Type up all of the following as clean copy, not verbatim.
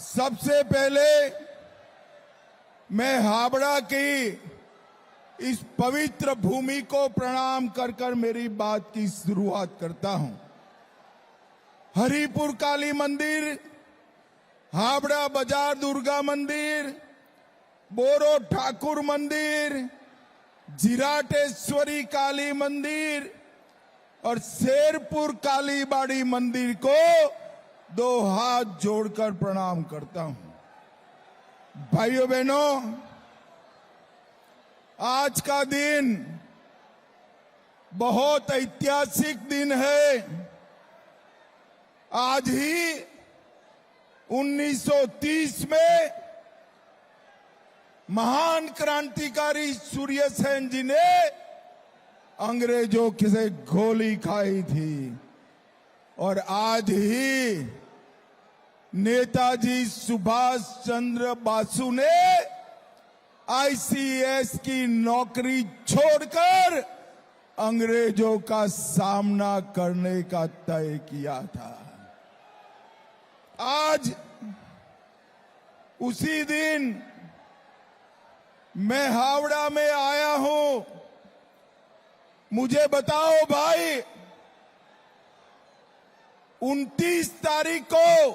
सबसे पहले मैं हावड़ा की इस पवित्र भूमि को प्रणाम कर कर मेरी बात की शुरुआत करता हूं। हरिपुर काली मंदिर, हावड़ा बाजार दुर्गा मंदिर, बोरो ठाकुर मंदिर, जिराटेश्वरी काली मंदिर और शेरपुर काली बाड़ी मंदिर को दो हाथ जोड़कर प्रणाम करता हूं। भाइयों बहनों, आज का दिन बहुत ऐतिहासिक दिन है। आज ही 1930 में महान क्रांतिकारी सूर्य सेन जी ने अंग्रेजों से गोली खाई थी और आज ही नेताजी सुभाष चंद्र बासु ने आईसीएस की नौकरी छोड़कर अंग्रेजों का सामना करने का तय किया था। आज उसी दिन मैं हावड़ा में आया हूं। मुझे बताओ भाई, 29 तारीख को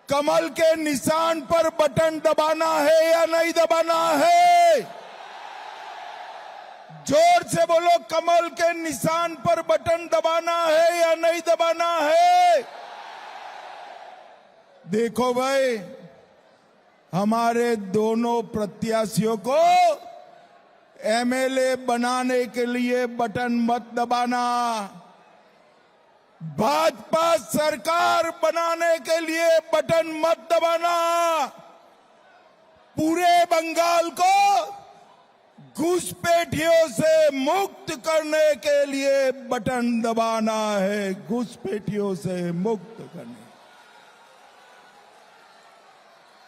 कमल के निशान पर बटन दबाना है या नहीं दबाना है? जोर से बोलो, कमल के निशान पर बटन दबाना है या नहीं दबाना है? देखो भाई, हमारे दोनों प्रत्याशियों को एमएलए बनाने के लिए बटन मत दबाना। भाजपा सरकार बनाने के लिए बटन मत दबाना। पूरे बंगाल को घुसपैठियों से मुक्त करने के लिए बटन दबाना है। घुसपैठियों से मुक्त करने।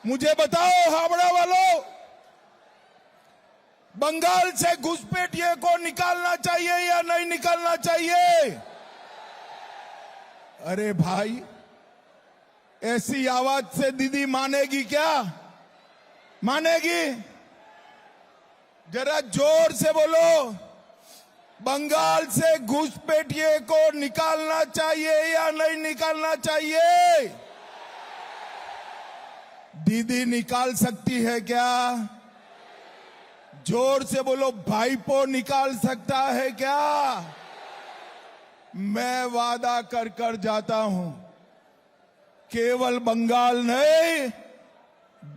मुझे बताओ हावड़ा वालों, बंगाल से घुसपैठिए को निकालना चाहिए या नहीं निकालना चाहिए? अरे भाई, ऐसी आवाज से दीदी मानेगी क्या? मानेगी? जरा जोर से बोलो, बंगाल से घुसपैठिए को निकालना चाहिए या नहीं निकालना चाहिए? दीदी निकाल सकती है क्या? जोर से बोलो, भाईपो निकाल सकता है क्या? मैं वादा कर कर जाता हूं, केवल बंगाल नहीं,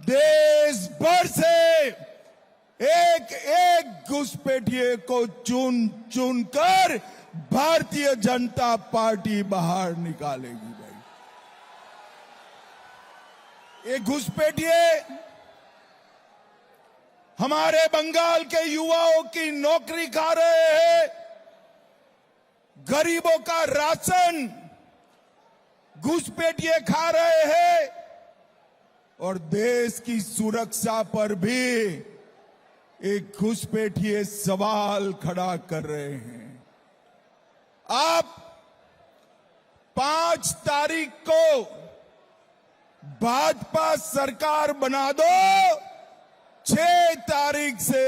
देश भर से एक एक घुसपैठिए को चुन चुन कर भारतीय जनता पार्टी बाहर निकालेगी। भाई, ये घुसपैठिए हमारे बंगाल के युवाओं की नौकरी खा रहे हैं, गरीबों का राशन घुसपैठिए खा रहे हैं और देश की सुरक्षा पर भी एक घुसपैठिए सवाल खड़ा कर रहे हैं। आप 5 तारीख को भाजपा सरकार बना दो, 6 तारीख से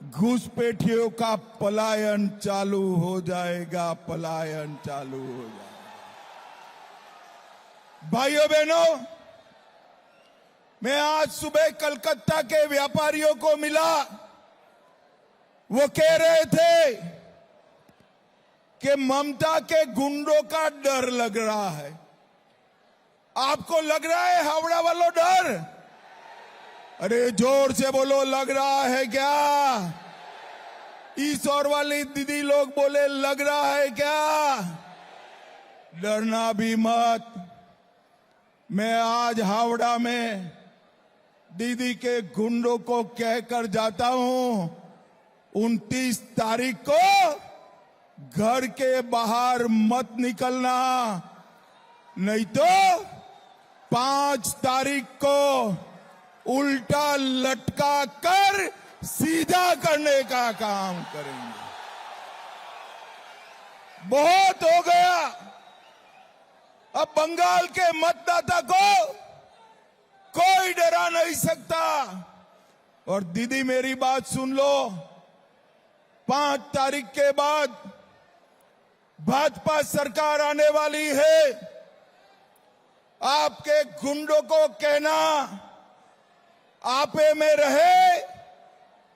घुसपैठियों का पलायन चालू हो जाएगा। पलायन चालू हो जाएगा। भाइयों बहनों, मैं आज सुबह कलकत्ता के व्यापारियों को मिला। वो कह रहे थे कि ममता के गुंडों का डर लग रहा है। आपको लग रहा है हावड़ा वालों डर? अरे जोर से बोलो, लग रहा है क्या? इस और वाली दीदी लोग बोले, लग रहा है क्या? डरना भी मत। मैं आज हावड़ा में दीदी के गुंडों को कहकर जाता हूं, 29 तारीख को घर के बाहर मत निकलना, नहीं तो 5 तारीख को उल्टा लटका कर सीधा करने का काम करेंगे। बहुत हो गया। अब बंगाल के मतदाता को नहीं सकता। और दीदी मेरी बात सुन लो, 5 तारीख के बाद भाजपा सरकार आने वाली है। आपके गुंडों को कहना आपे में रहे,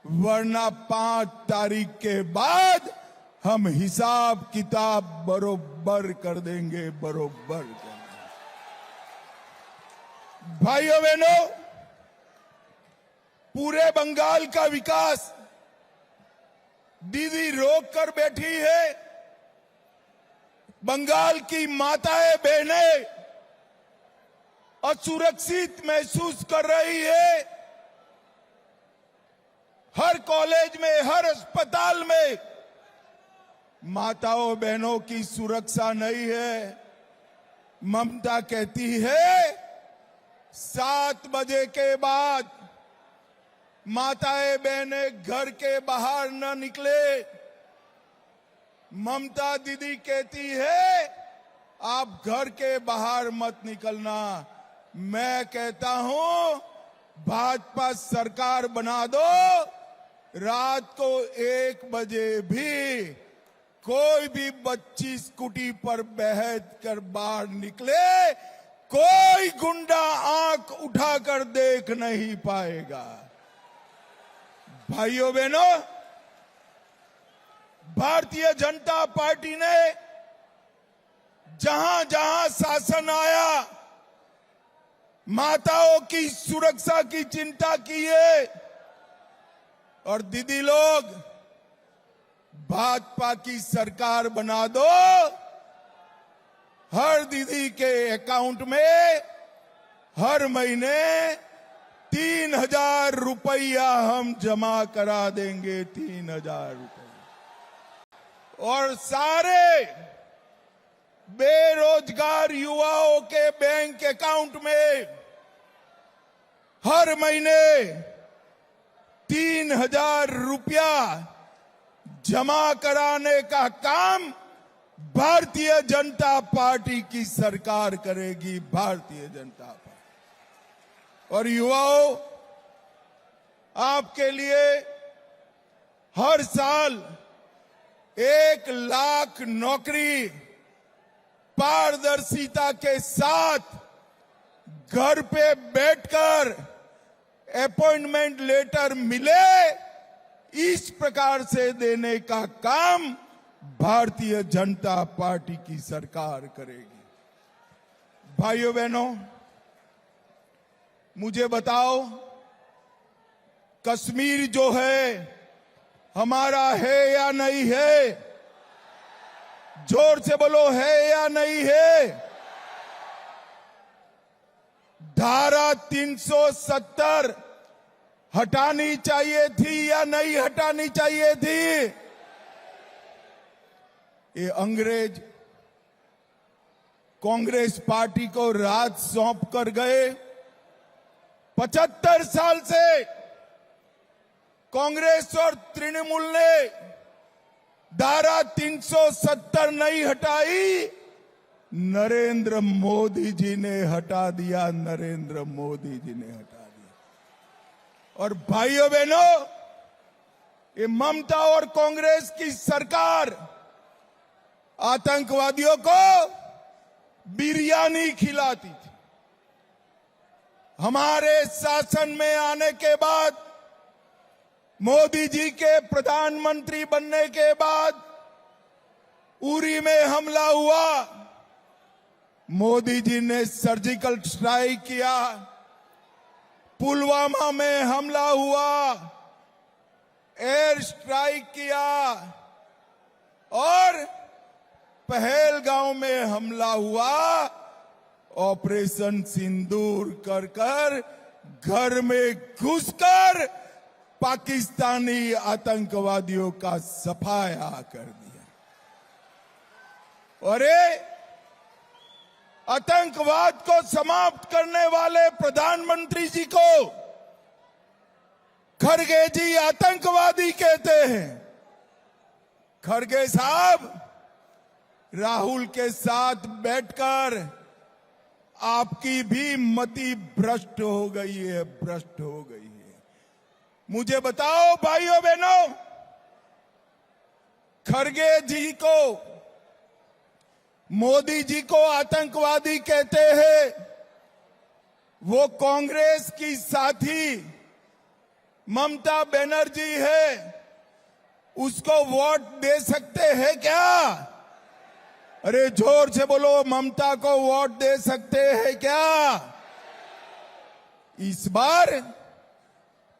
वरना 5 तारीख के बाद हम हिसाब किताब बरोबर कर देंगे, बरोबर कर देंगे। भाइयों बहनों, पूरे बंगाल का विकास दीदी रोक कर बैठी है। बंगाल की माताएं बहनें असुरक्षित महसूस कर रही है। हर कॉलेज में, हर अस्पताल में माताओं बहनों की सुरक्षा नहीं है। ममता कहती है 7 बजे के बाद माताएं बहनें घर के बाहर न निकले। ममता दीदी कहती है आप घर के बाहर मत निकलना। मैं कहता हूं भाजपा सरकार बना दो, रात को 1 बजे भी कोई भी बच्ची स्कूटी पर बैठ कर बाहर निकले, कोई गुंडा आंख उठाकर देख नहीं पाएगा। भाइयों बहनों, भारतीय जनता पार्टी ने जहां जहां शासन आया माताओं की सुरक्षा की चिंता की है। और दीदी लोग, भाजपा की सरकार बना दो, हर दीदी के अकाउंट में हर महीने 3,000 रुपया हम जमा करा देंगे, 3,000 रुपया। और सारे बेरोजगार युवाओं के बैंक अकाउंट में हर महीने 3,000 रुपया जमा कराने का काम भारतीय जनता पार्टी की सरकार करेगी, भारतीय जनता पार्टी। और युवाओं, आपके लिए हर साल 1 लाख नौकरी पारदर्शिता के साथ घर पे बैठकर अपॉइंटमेंट लेटर मिले, इस प्रकार से देने का काम भारतीय जनता पार्टी की सरकार करेगी। भाइयों बहनों, मुझे बताओ, कश्मीर जो है हमारा है या नहीं है? जोर से बोलो, है या नहीं है? धारा 370 हटानी चाहिए थी या नहीं हटानी चाहिए थी? ये अंग्रेज कांग्रेस पार्टी को राज सौंप कर गए। 75 साल से कांग्रेस और तृणमूल ने धारा 370 नहीं हटाई, नरेंद्र मोदी जी ने हटा दिया, नरेंद्र मोदी जी ने हटा दिया। और भाइयों बहनों, ये ममता और कांग्रेस की सरकार आतंकवादियों को बिरयानी खिलाती थी। हमारे शासन में आने के बाद, मोदी जी के प्रधानमंत्री बनने के बाद उरी में हमला हुआ, मोदी जी ने सर्जिकल स्ट्राइक किया। पुलवामा में हमला हुआ, एयर स्ट्राइक किया, और पहलगांव में हमला हुआ। ऑपरेशन सिंदूर कर कर घर में घुसकर पाकिस्तानी आतंकवादियों का सफाया कर दिया। और आतंकवाद को समाप्त करने वाले प्रधानमंत्री जी को खड़गे जी आतंकवादी कहते हैं। खड़गे साहब राहुल के साथ बैठकर आपकी भी मति भ्रष्ट हो गई है, भ्रष्ट हो गई है। मुझे बताओ भाइयों बहनों, खड़गे जी को, मोदी जी को आतंकवादी कहते हैं, वो कांग्रेस की साथी ममता बनर्जी है, उसको वोट दे सकते हैं क्या? अरे जोर से बोलो, ममता को वोट दे सकते हैं क्या? इस बार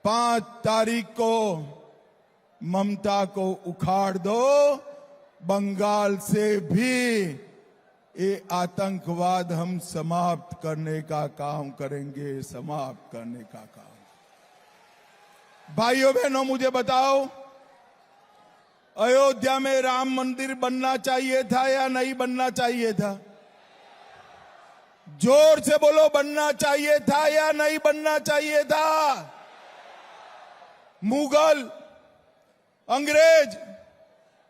5 तारीख को ममता को उखाड़ दो, बंगाल से भी ये आतंकवाद हम समाप्त करने का काम करेंगे, समाप्त करने का काम। भाइयों बहनों, मुझे बताओ, अयोध्या में राम मंदिर बनना चाहिए था या नहीं बनना चाहिए था? जोर से बोलो, बनना चाहिए था या नहीं बनना चाहिए था? मुगल, अंग्रेज,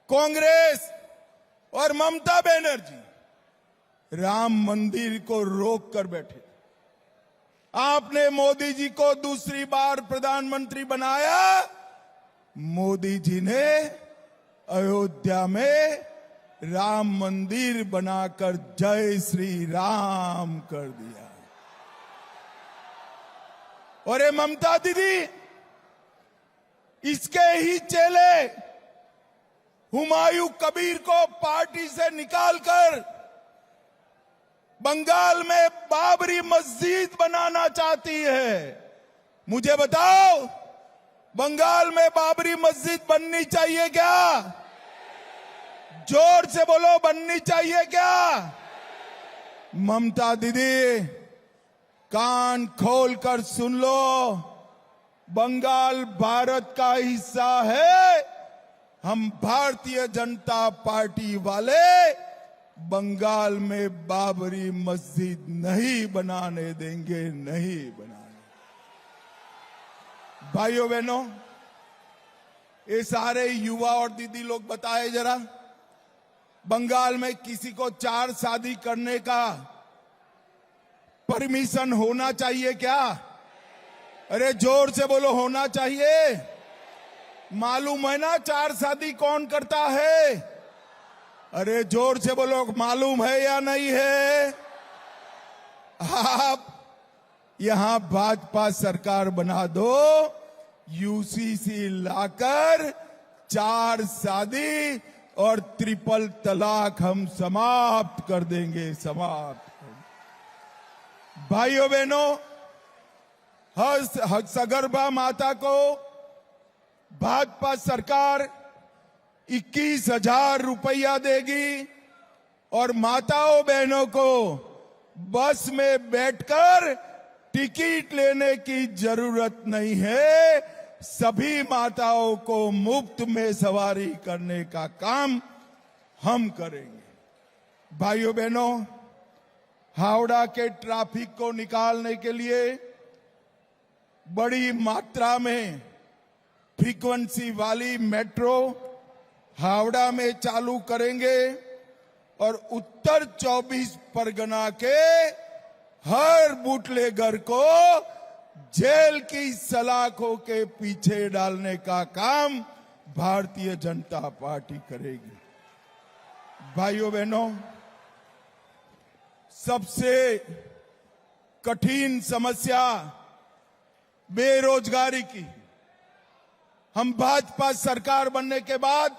कांग्रेस और ममता बनर्जी राम मंदिर को रोक कर बैठे। आपने मोदी जी को दूसरी बार प्रधानमंत्री बनाया, मोदी जी ने अयोध्या में राम मंदिर बनाकर जय श्री राम कर दिया। और ये ममता दीदी, इसके ही चेले हुमायूं कबीर को पार्टी से निकालकर बंगाल में बाबरी मस्जिद बनाना चाहती है। मुझे बताओ, बंगाल में बाबरी मस्जिद बननी चाहिए क्या? जोर से बोलो, बननी चाहिए क्या? ममता दीदी, कान खोलकर सुन लो, बंगाल भारत का हिस्सा है। हम भारतीय जनता पार्टी वाले बंगाल में बाबरी मस्जिद नहीं बनाने देंगे, नहीं बनाने। भाइयों बहनों, ये सारे युवा और दीदी लोग बताए जरा, बंगाल में किसी को 4 शादी करने का परमिशन होना चाहिए क्या? अरे जोर से बोलो, होना चाहिए। मालूम है ना 4 शादी कौन करता है? अरे जोर से बोलो, मालूम है या नहीं है? आप यहां भाजपा सरकार बना दो, यूसीसी लाकर 4 शादी और ट्रिपल तलाक हम समाप्त कर देंगे, समाप्त कर देंगे। भाइयों बहनों, हर सगर्भा माता को भाजपा सरकार 21,000 रुपया देगी और माताओं बहनों को बस में बैठकर टिकट लेने की जरूरत नहीं है। सभी माताओं को मुफ्त में सवारी करने का काम हम करेंगे। भाइयों बहनों, हावड़ा के ट्रैफिक को निकालने के लिए बड़ी मात्रा में फ्रीक्वेंसी वाली मेट्रो हावड़ा में चालू करेंगे और उत्तर 24 परगना के हर बुटलेगर को जेल की सलाखों के पीछे डालने का काम भारतीय जनता पार्टी करेगी। भाइयों बहनों, सबसे कठिन समस्या बेरोजगारी की। हम भाजपा सरकार बनने के बाद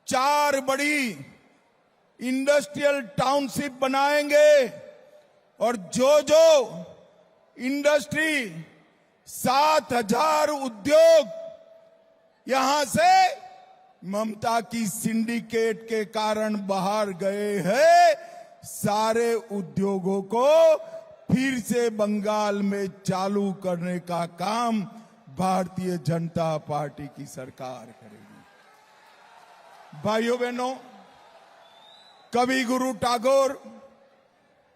4 बड़ी इंडस्ट्रियल टाउनशिप बनाएंगे और जो इंडस्ट्री 7,000 उद्योग यहां से ममता की सिंडिकेट के कारण बाहर गए हैं, सारे उद्योगों को फिर से बंगाल में चालू करने का काम भारतीय जनता पार्टी की सरकार करेगी। भाइयों बहनों, कवि गुरु टैगोर,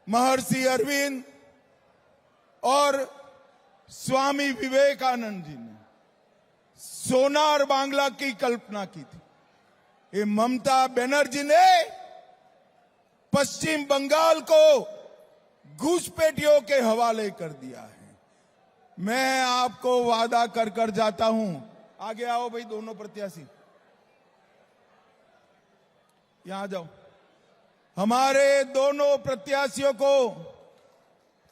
महर्षि अरविंद और स्वामी विवेकानंद जी ने सोनार बांग्ला की कल्पना की थी। ये ममता बनर्जी ने पश्चिम बंगाल को घुसपैठियों के हवाले कर दिया है। मैं आपको वादा कर कर जाता हूं, आगे आओ भाई दोनों प्रत्याशी, यहां जाओ। हमारे दोनों प्रत्याशियों को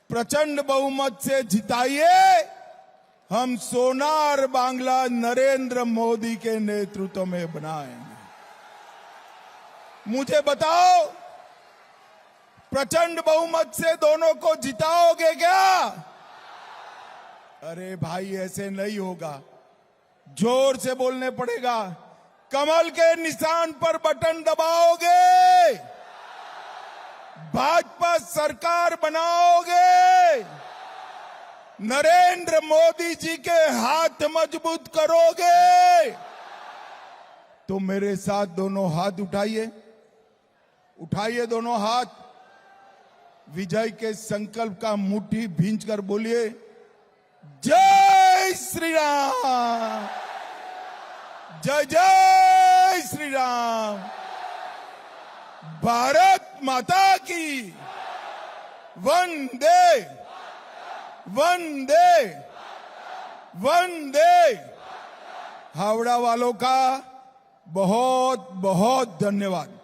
प्रचंड बहुमत से जिताइए। हम सोनार बांग्ला नरेंद्र मोदी के नेतृत्व में बनाएंगे। मुझे बताओ, प्रचंड बहुमत से दोनों को जिताओगे क्या? अरे भाई ऐसे नहीं होगा, जोर से बोलने पड़ेगा। कमल के निशान पर बटन दबाओगे, भाजपा सरकार बनाओगे, नरेंद्र मोदी जी के हाथ मजबूत करोगे, तो मेरे साथ दोनों हाथ उठाइए, उठाइए दोनों हाथ। विजय के संकल्प का मुट्ठी भींच कर बोलिए, जय श्री राम, जय जय श्री राम, भारत माता की, वंदे वंदे वंदे। हावड़ा वालों का बहुत बहुत धन्यवाद।